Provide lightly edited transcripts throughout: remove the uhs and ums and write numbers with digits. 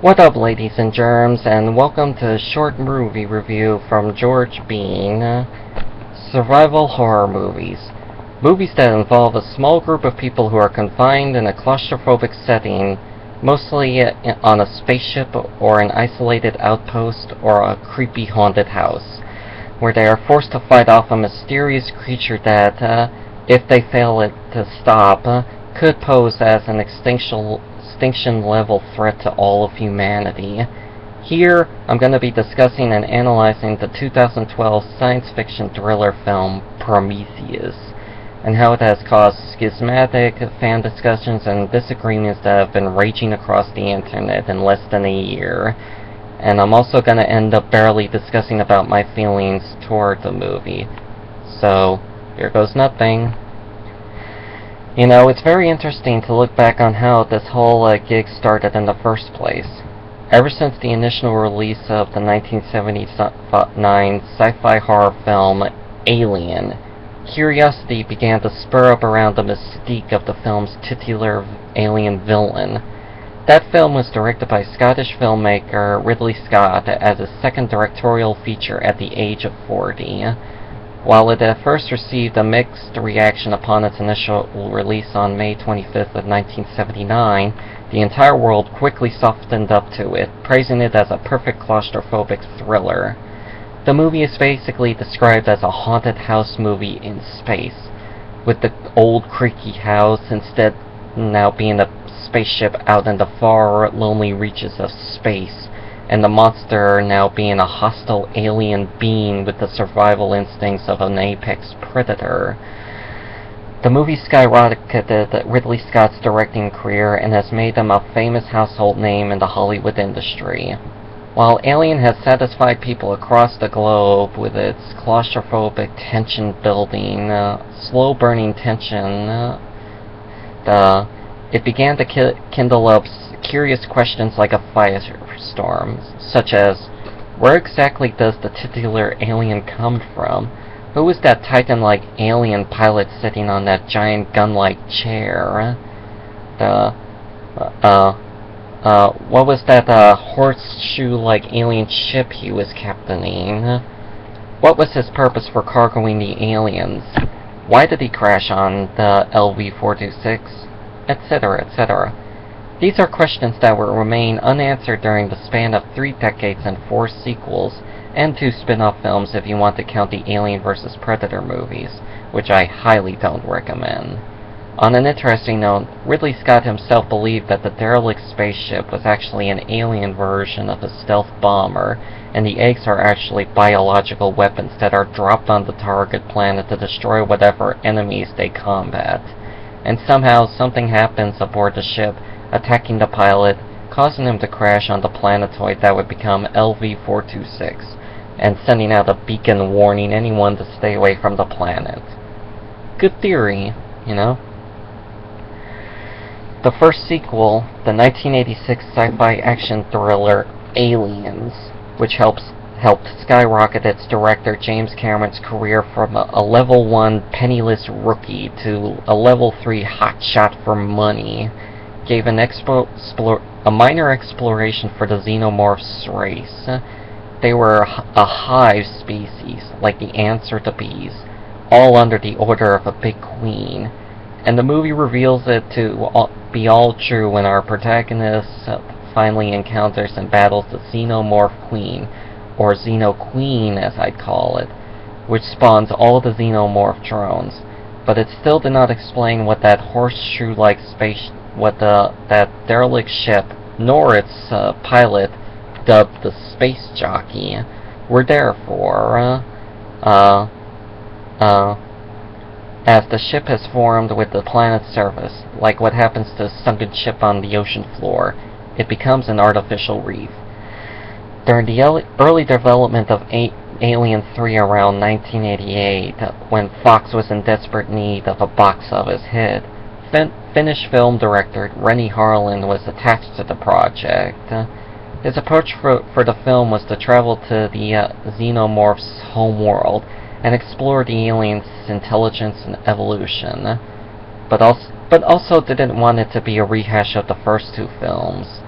What up, ladies and germs, and welcome to a short movie review from George Bean. Survival horror movies. Movies that involve a small group of people who are confined in a claustrophobic setting, mostly on a spaceship or an isolated outpost or a creepy haunted house, where they are forced to fight off a mysterious creature that, if they fail to stop, could pose as an extinction-level threat to all of humanity. Here, I'm going to be discussing and analyzing the 2012 science fiction thriller film Prometheus, and how it has caused schismatic fan discussions and disagreements that have been raging across the internet in less than a year. And I'm also going to end up barely discussing about my feelings toward the movie. So, here goes nothing. You know, it's very interesting to look back on how this whole gig started in the first place. Ever since the initial release of the 1979 sci-fi horror film Alien, curiosity began to spur up around the mystique of the film's titular alien villain. That film was directed by Scottish filmmaker Ridley Scott as his second directorial feature at the age of 40. While it at first received a mixed reaction upon its initial release on May 25th of 1979, the entire world quickly softened up to it, praising it as a perfect claustrophobic thriller. The movie is basically described as a haunted house movie in space, with the old creaky house instead now being a spaceship out in the far, lonely reaches of space, and the monster now being a hostile alien being with the survival instincts of an apex predator. The movie skyrocketed Ridley Scott's directing career and has made him a famous household name in the Hollywood industry. While Alien has satisfied people across the globe with its claustrophobic, tension-building, slow-burning tension, it began to kindle up curious questions like a firestorm, such as, where exactly does the titular alien come from? Who is that titan-like alien pilot sitting on that giant gun-like chair? What was that horseshoe-like alien ship he was captaining? What was his purpose for cargoing the aliens? Why did he crash on the LV-426? Etc., etc. These are questions that will remain unanswered during the span of 3 decades and 4 sequels, and 2 spin-off films if you want to count the Alien vs. Predator movies, which I highly don't recommend. On an interesting note, Ridley Scott himself believed that the derelict spaceship was actually an alien version of a stealth bomber, and the eggs are actually biological weapons that are dropped on the target planet to destroy whatever enemies they combat. And somehow something happens aboard the ship, attacking the pilot, causing him to crash on the planetoid that would become LV-426, and sending out a beacon warning anyone to stay away from the planet. Good theory, you know? The first sequel, the 1986 sci-fi action thriller Aliens, which helped skyrocket its director James Cameron's career from a level 1 penniless rookie to a level 3 hotshot for money, gave a minor exploration for the xenomorphs race. They were a hive species, like the ants or the bees, all under the order of a big queen. And the movie reveals it to be all true when our protagonist finally encounters and battles the Xenomorph Queen, or Xeno Queen as I'd call it, which spawns all the Xenomorph drones. But it still did not explain what that horseshoe-like that derelict ship, nor its pilot, dubbed the Space Jockey, were there for. As the ship has formed with the planet's surface, like what happens to a sunken ship on the ocean floor, it becomes an artificial reef. During the early development of Alien 3 around 1988, when Fox was in desperate need of a box office hit, Finnish film director Renny Harlin was attached to the project. His approach for the film was to travel to the xenomorph's homeworld and explore the aliens' intelligence and evolution, but also didn't want it to be a rehash of the first 2 films.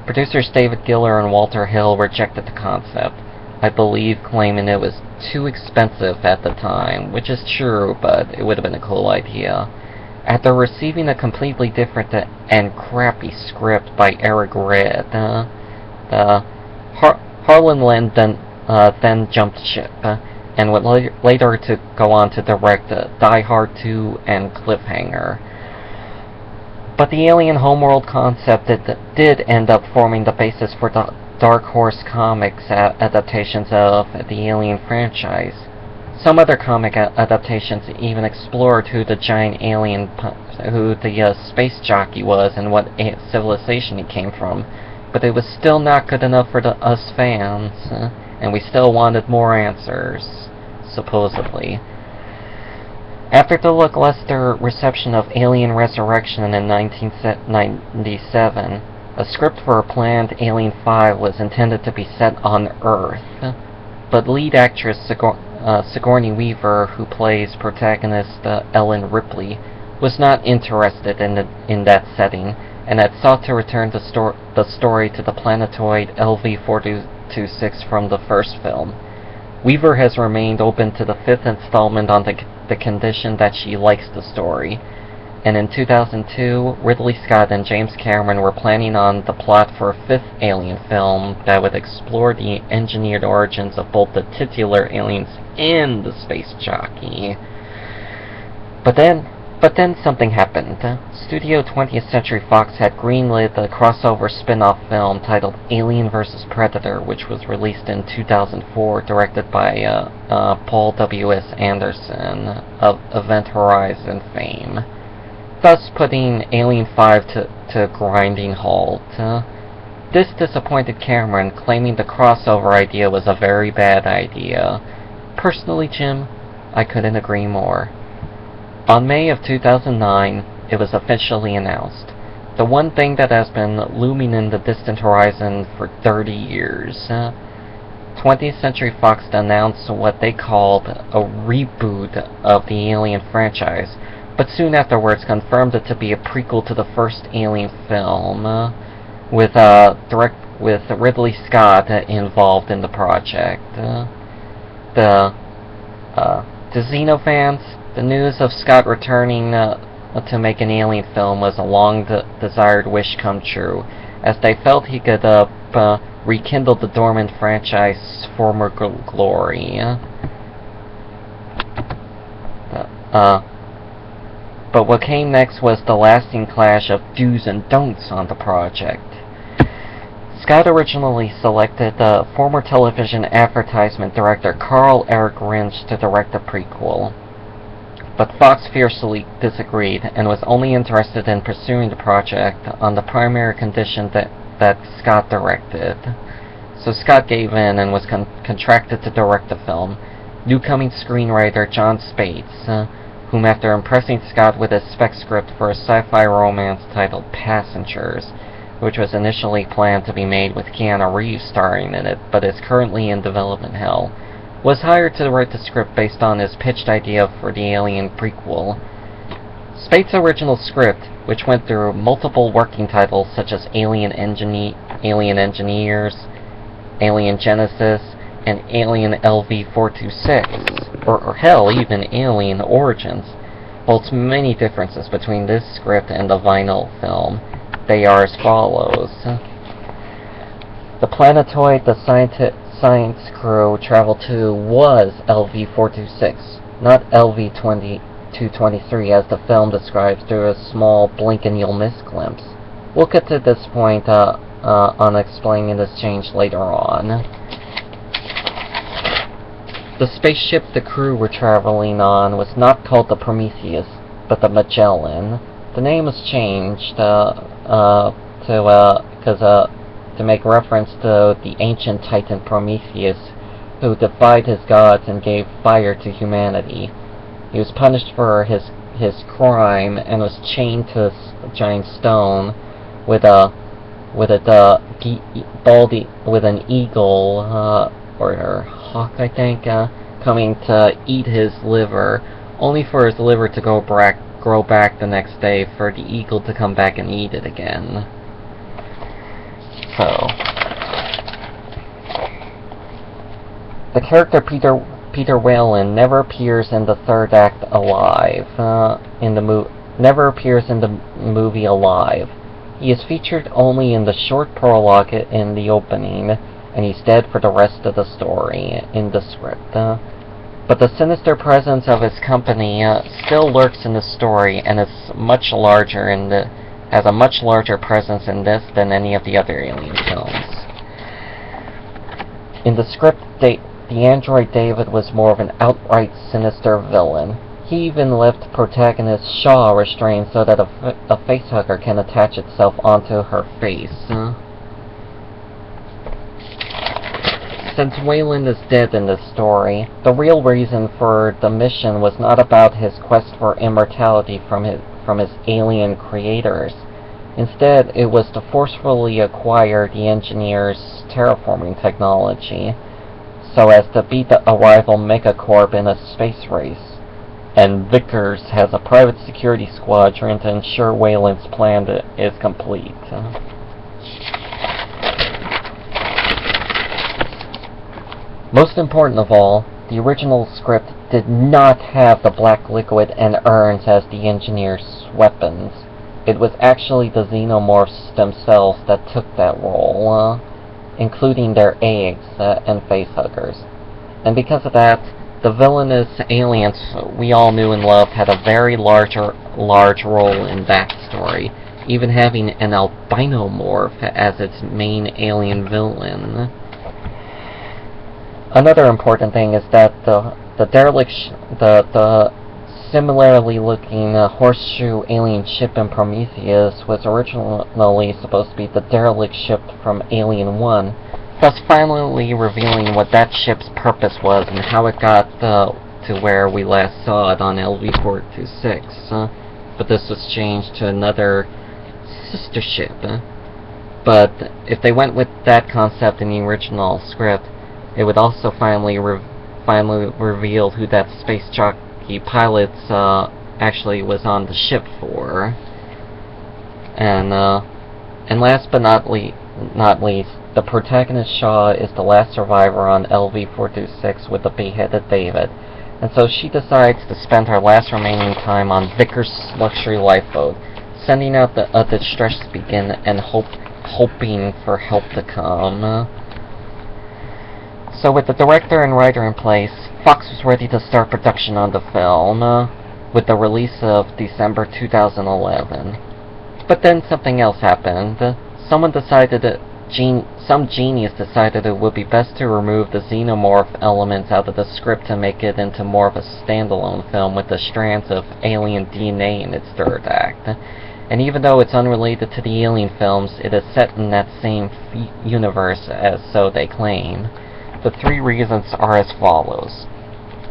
Producers David Giller and Walter Hill rejected the concept, I believe claiming it was too expensive at the time, which is true, but it would have been a cool idea. After receiving a completely different and crappy script by Eric Red, Harlan then jumped ship, and would later to go on to direct Die Hard 2 and Cliffhanger. But the Alien Homeworld concept did end up forming the basis for the Dark Horse Comics adaptations of the Alien franchise. Some other comic adaptations even explored who the giant alien, who the space jockey was and what civilization he came from, but it was still not good enough for us fans, and we still wanted more answers, supposedly. After the lackluster reception of Alien Resurrection in 1997, a script for a planned Alien 5 was intended to be set on Earth, but lead actress Sigourney Weaver, who plays protagonist Ellen Ripley, was not interested in that setting, and had sought to return the story to the planetoid LV-426 from the first film. Weaver has remained open to the fifth installment on the condition that she likes the story, and in 2002, Ridley Scott and James Cameron were planning on the plot for a fifth Alien film that would explore the engineered origins of both the titular aliens and the space jockey. But then something happened. Studio 20th Century Fox had greenlit a crossover spin-off film titled Alien vs. Predator, which was released in 2004, directed by Paul W.S. Anderson of Event Horizon fame, thus putting Alien 5 to a grinding halt. This disappointed Cameron, claiming the crossover idea was a very bad idea. Personally, Jim, I couldn't agree more. On May of 2009, it was officially announced. The one thing that has been looming in the distant horizon for 30 years. 20th Century Fox announced what they called a reboot of the Alien franchise, but soon afterwards confirmed it to be a prequel to the first Alien film, with Ridley Scott involved in the project. To Xenofans, the news of Scott returning to make an Alien film was a long-desired wish come true, as they felt he could rekindle the dormant franchise's former glory. But what came next was the lasting clash of do's and don'ts on the project. Scott originally selected former television advertisement director Carl Eric Ringe to direct the prequel, but Fox fiercely disagreed and was only interested in pursuing the project on the primary condition that Scott directed. So Scott gave in and was contracted to direct the film. Newcoming screenwriter John Spates, whom after impressing Scott with his spec script for a sci-fi romance titled Passengers, which was initially planned to be made with Keanu Reeves starring in it, but is currently in development hell, was hired to write the script based on his pitched idea for the Alien prequel. Spates' original script, which went through multiple working titles such as Alien Engineers, Alien Genesis, and Alien LV-426, or hell, even Alien Origins, holds many differences between this script and the vinyl film. They are as follows. The planetoid the science crew traveled to was LV-426, not LV-223 as the film describes through a small blink-and-you'll-miss glimpse. We'll get to this point on explaining this change later on. The spaceship the crew were traveling on was not called the Prometheus, but the Magellan. The name was changed to make reference to the ancient titan Prometheus, who defied his gods and gave fire to humanity. He was punished for his crime and was chained to a giant stone with an eagle or hawk, I think, coming to eat his liver, only for his liver to grow back the next day for the eagle to come back and eat it again. so. The character Peter Whalen never appears in the third act alive. Never appears in the movie alive. He is featured only in the short prologue in the opening, and he's dead for the rest of the story in the script. But the sinister presence of his company still lurks in the story, and is much larger has a much larger presence in this than any of the other Alien films. In the script, the android David was more of an outright sinister villain. He even left protagonist Shaw restrained so that a facehugger can attach itself onto her face. Since Whalen is dead in this story, the real reason for the mission was not about his quest for immortality from his alien creators. Instead, it was to forcefully acquire the engineers' terraforming technology, so as to beat a rival megacorp in a space race. And Vickers has a private security squadron to ensure Whalen's plan is complete. Most important of all, the original script did not have the black liquid and urns as the engineers' weapons. It was actually the xenomorphs themselves that took that role, including their eggs and facehuggers. And because of that, the villainous aliens we all knew and loved had a very large role in that story, even having an albino morph as its main alien villain. Another important thing is that the similarly looking horseshoe alien ship in Prometheus was originally supposed to be the derelict ship from Alien 1, thus finally revealing what that ship's purpose was and how it got to where we last saw it on LV-426. But this was changed to another sister ship. But if they went with that concept in the original script, it would also finally reveal who that space jockey pilot actually was on the ship for. And last but not least, the protagonist Shaw is the last survivor on LV-426 with the beheaded David, and so she decides to spend her last remaining time on Vickers' luxury lifeboat, sending out the distress beacon and hoping for help to come. So with the director and writer in place, Fox was ready to start production on the film, with the release of December 2011. But then something else happened. Some genius decided it would be best to remove the xenomorph elements out of the script to make it into more of a standalone film with the strands of alien DNA in its third act. And even though it's unrelated to the Alien films, it is set in that same universe, as so they claim. The three reasons are as follows.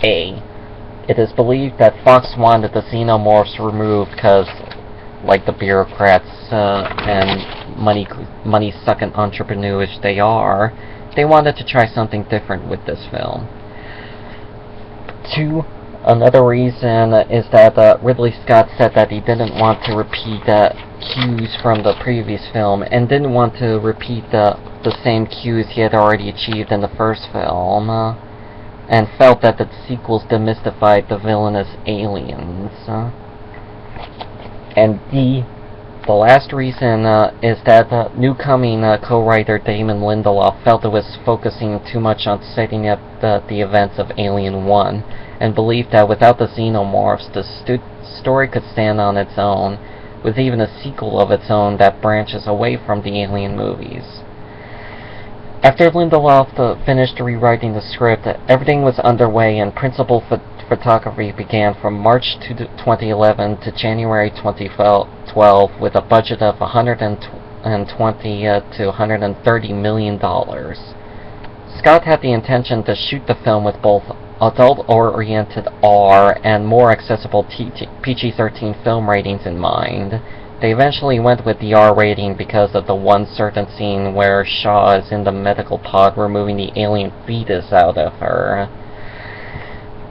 A. It is believed that Fox wanted the xenomorphs removed because, like the bureaucrats and money-sucking entrepreneurs they are, they wanted to try something different with this film. 2. Another reason is that Ridley Scott said that he didn't want to repeat cues from the previous film, and didn't want to repeat the same cues he had already achieved in the first film, and felt that the sequels demystified the villainous aliens. And D. The last reason is that the new-coming co-writer Damon Lindelof felt it was focusing too much on setting up the events of Alien 1, and believed that without the xenomorphs, the story could stand on its own, with even a sequel of its own that branches away from the Alien movies. After Lindelof finished rewriting the script, everything was underway and principal photography began from March 2011 to January 2012 with a budget of $120 to $130 million. Scott had the intention to shoot the film with both adult-oriented R and more accessible PG-13 film ratings in mind. They eventually went with the R rating because of the one certain scene where Shaw is in the medical pod removing the alien fetus out of her.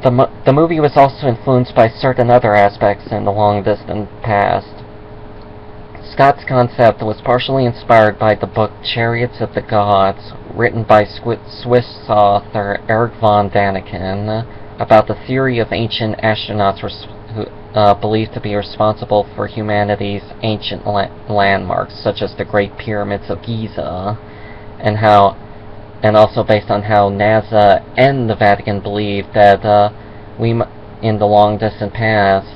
The movie was also influenced by certain other aspects in the long-distant past. Scott's concept was partially inspired by the book Chariots of the Gods, written by Swiss author Eric von Daniken, about the theory of ancient astronauts believed to be responsible for humanity's ancient landmarks, such as the Great Pyramids of Giza, and also based on how NASA and the Vatican believed that in the long distant past,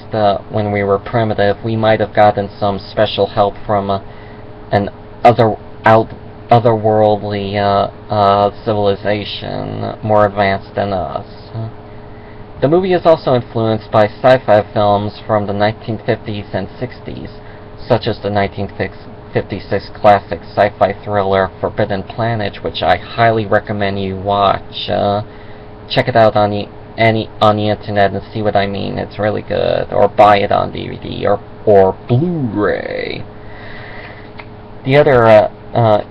when we were primitive, we might have gotten some special help from an otherworldly civilization more advanced than us. The movie is also influenced by sci-fi films from the 1950s and 60s, such as the 1956 classic sci-fi thriller Forbidden Planet, which I highly recommend you watch. Check it out on the internet and see what I mean. It's really good. Or buy it on DVD or Blu-ray. The other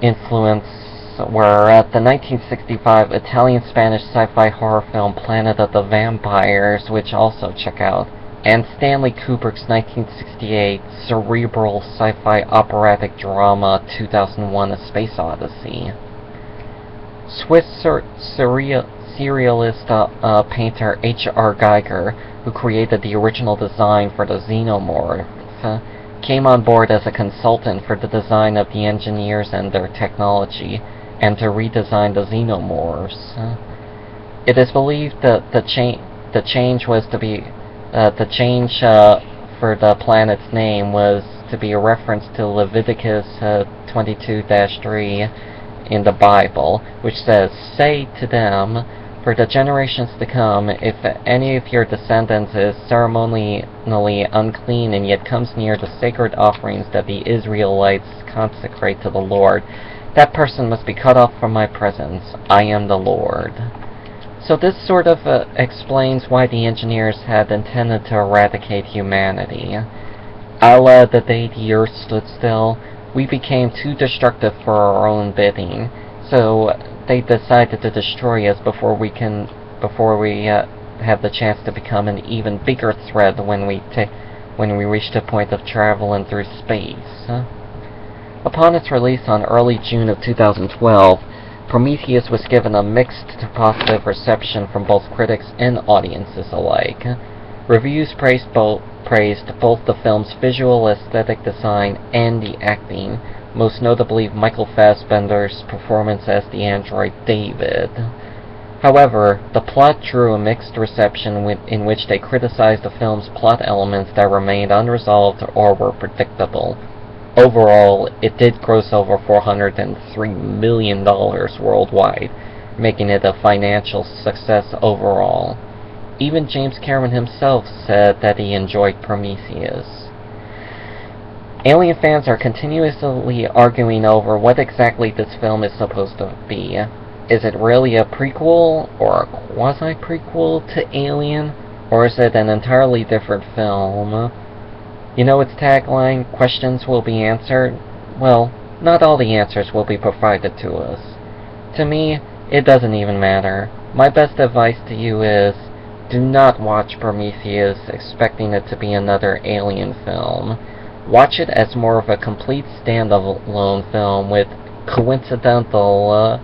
influence were the 1965 Italian-Spanish sci-fi horror film Planet of the Vampires, which also check out, and Stanley Kubrick's 1968 cerebral sci-fi operatic drama 2001: A Space Odyssey. Swiss serialist painter H.R. Geiger, who created the original design for the Xenomorph, came on board as a consultant for the design of the engineers and their technology, and to redesign the Xenomorphs. It is believed that the change for the planet's name was to be a reference to Leviticus 22-3 in the Bible, which says, "Say to them, for the generations to come, if any of your descendants is ceremonially unclean and yet comes near the sacred offerings that the Israelites consecrate to the Lord, that person must be cut off from my presence. I am the Lord." So this sort of explains why the engineers had intended to eradicate humanity. A la the day the Earth stood still, we became too destructive for our own bidding, so they decided to destroy us before we have the chance to become an even bigger threat when we reach the point of traveling through space. Upon its release on early June of 2012, Prometheus was given a mixed to positive reception from both critics and audiences alike. Reviews praised both the film's visual aesthetic design and the acting, most notably Michael Fassbender's performance as the android David. However, the plot drew a mixed reception in which they criticized the film's plot elements that remained unresolved or were predictable. Overall, it did gross over $403 million worldwide, making it a financial success overall. Even James Cameron himself said that he enjoyed Prometheus. Alien fans are continuously arguing over what exactly this film is supposed to be. Is it really a prequel or a quasi-prequel to Alien, or is it an entirely different film? You know its tagline, "Questions will be answered"? Well, not all the answers will be provided to us. To me, it doesn't even matter. My best advice to you is, do not watch Prometheus expecting it to be another Alien film. Watch it as more of a complete standalone film with coincidental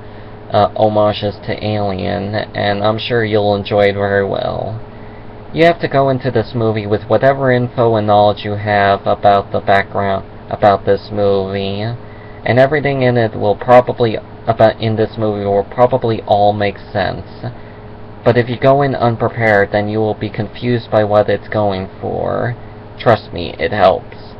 homages to Alien, and I'm sure you'll enjoy it very well. You have to go into this movie with whatever info and knowledge you have about the background about this movie, and everything in it will probably all make sense. But if you go in unprepared, then you will be confused by what it's going for. Trust me, it helps.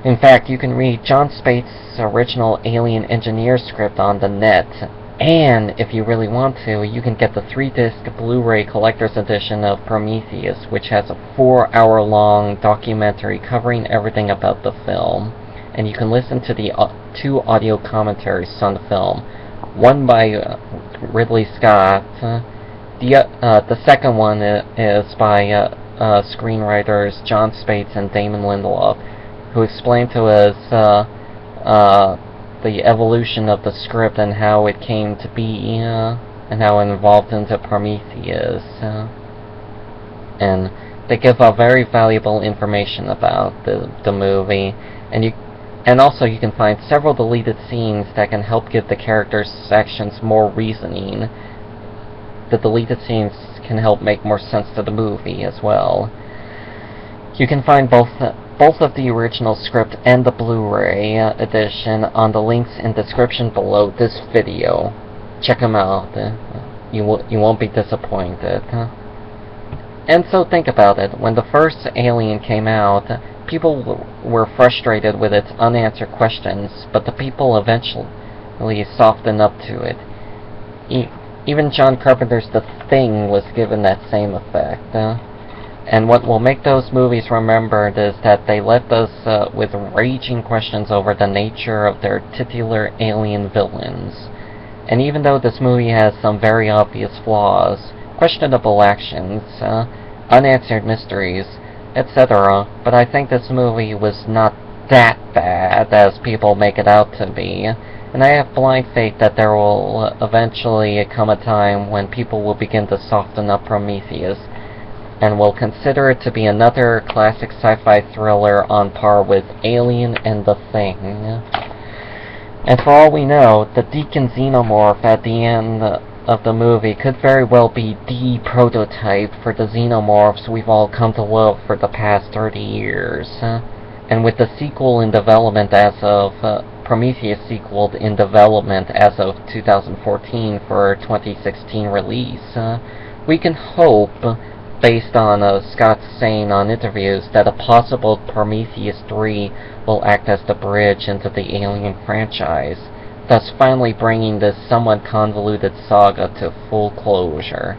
In fact, you can read John Spaihts' original Alien Engineer script on the net, and if you really want to, you can get the 3-disc Blu-ray Collector's Edition of Prometheus, which has a 4-hour-long documentary covering everything about the film, and you can listen to the 2 audio commentaries on the film, one by Ridley Scott. The second one is by screenwriters John Spaihts and Damon Lindelof, who explained to us the evolution of the script and how it came to be, and how it evolved into Prometheus. And they give very valuable information about the movie, and And also you can find several deleted scenes that can help give the characters' actions more reasoning. The deleted scenes can help make more sense to the movie as well. You can find both of the original script and the Blu-ray edition on the links in the description below this video. Check them out. You won't be disappointed. And so think about it. When the first Alien came out, people were frustrated with its unanswered questions, but the people eventually softened up to it. Even John Carpenter's The Thing was given that same effect. And what will make those movies remembered is that they left us with raging questions over the nature of their titular alien villains. And even though this movie has some very obvious flaws, questionable actions, unanswered mysteries, etc., but I think this movie was not that bad as people make it out to be, and I have blind faith that there will eventually come a time when people will begin to soften up Prometheus, and will consider it to be another classic sci-fi thriller on par with Alien and The Thing. And for all we know, the Deacon Xenomorph at the end of the movie could very well be the prototype for the xenomorphs we've all come to love for the past 30 years. And with the sequel in development as of Prometheus sequel in development as of 2014 for 2016 release, we can hope, based on Scott saying on interviews, that a possible Prometheus 3 will act as the bridge into the Alien franchise, thus finally bringing this somewhat convoluted saga to full closure.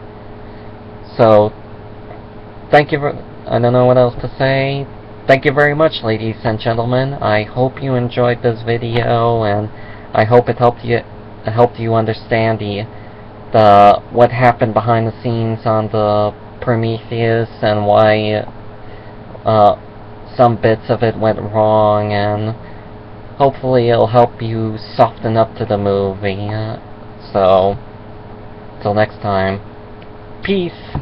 So, thank you I don't know what else to say. Thank you very much, ladies and gentlemen. I hope you enjoyed this video, and I hope it helped you understand what happened behind the scenes on the Prometheus and why some bits of it went wrong, and hopefully it'll help you soften up to the movie. So, till next time, peace!